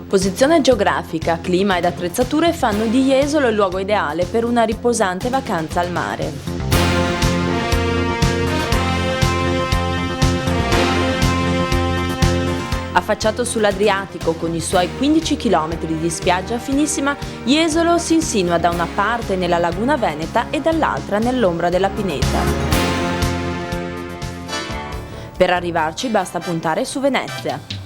Posizione geografica, clima ed attrezzature fanno di Jesolo il luogo ideale per una riposante vacanza al mare. Affacciato sull'Adriatico con i suoi 15 km di spiaggia finissima, Jesolo si insinua da una parte nella laguna veneta e dall'altra nell'ombra della pineta. Per arrivarci basta puntare su Venezia.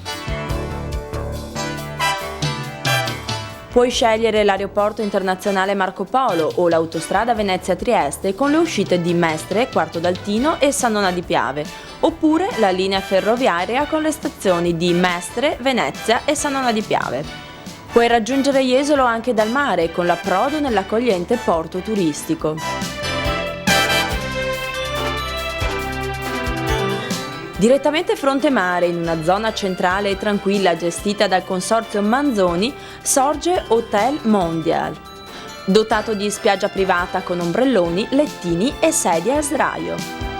Puoi scegliere l'aeroporto internazionale Marco Polo o l'autostrada Venezia-Trieste con le uscite di Mestre, Quarto d'Altino e Sannona di Piave, oppure la linea ferroviaria con le stazioni di Mestre, Venezia e Sannona di Piave. Puoi raggiungere Jesolo anche dal mare con l'approdo nell'accogliente porto turistico. Direttamente fronte mare, in una zona centrale e tranquilla gestita dal consorzio Manzoni, sorge Hotel Mondial, dotato di spiaggia privata con ombrelloni, lettini e sedie a sdraio.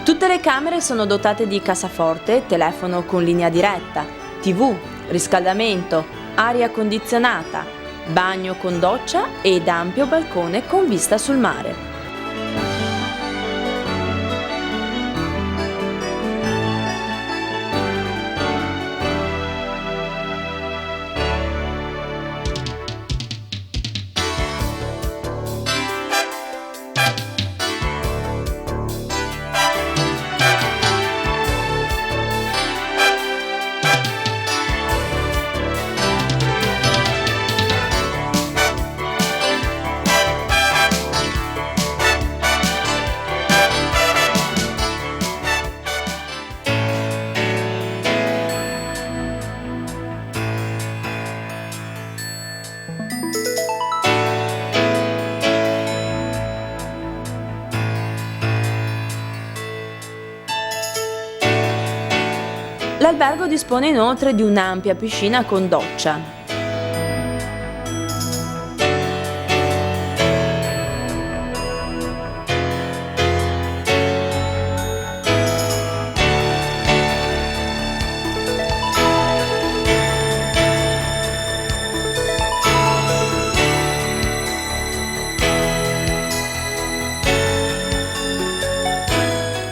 Tutte le camere sono dotate di cassaforte, telefono con linea diretta, TV, riscaldamento, aria condizionata, bagno con doccia ed ampio balcone con vista sul mare. L'albergo dispone inoltre di un'ampia piscina con doccia.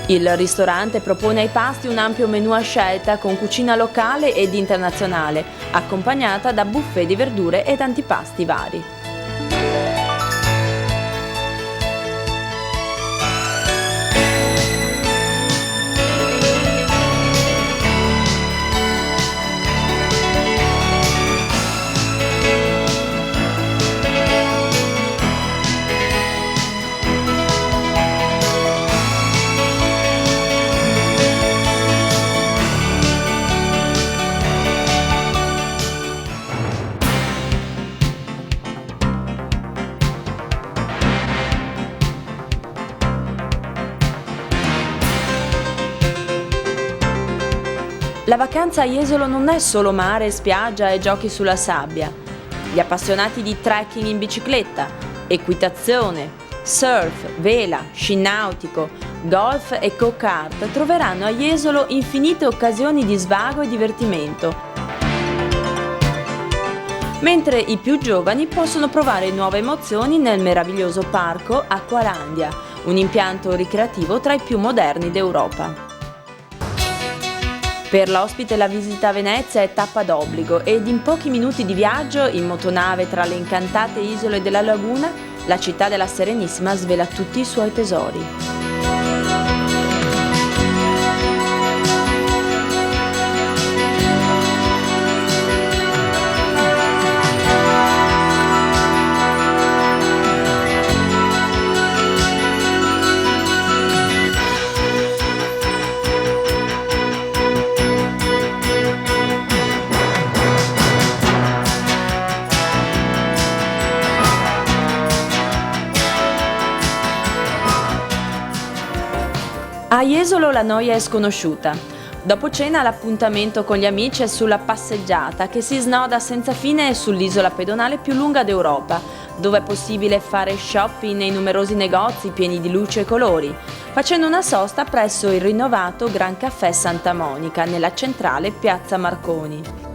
Il ristorante propone ai pasti un ampio menù a scelta con cucina locale ed internazionale, accompagnata da buffet di verdure ed antipasti vari. La vacanza a Jesolo non è solo mare, spiaggia e giochi sulla sabbia. Gli appassionati di trekking in bicicletta, equitazione, surf, vela, sci nautico, golf e go-kart troveranno a Jesolo infinite occasioni di svago e divertimento, mentre i più giovani possono provare nuove emozioni nel meraviglioso parco Acqualandia, un impianto ricreativo tra i più moderni d'Europa. Per l'ospite la visita a Venezia è tappa d'obbligo ed in pochi minuti di viaggio in motonave tra le incantate isole della laguna, la città della Serenissima svela tutti i suoi tesori. Jesolo la noia è sconosciuta. Dopo cena l'appuntamento con gli amici è sulla passeggiata che si snoda senza fine sull'isola pedonale più lunga d'Europa, dove è possibile fare shopping nei numerosi negozi pieni di luce e colori, facendo una sosta presso il rinnovato Gran Caffè Santa Monica, nella centrale Piazza Marconi.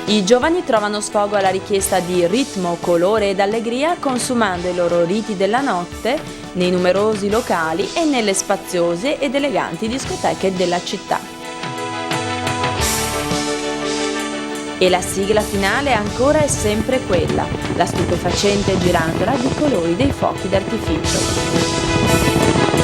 I giovani trovano sfogo alla richiesta di ritmo, colore ed allegria consumando i loro riti della notte nei numerosi locali e nelle spaziose ed eleganti discoteche della città. E la sigla finale ancora è sempre quella, la stupefacente girandola di colori dei fuochi d'artificio.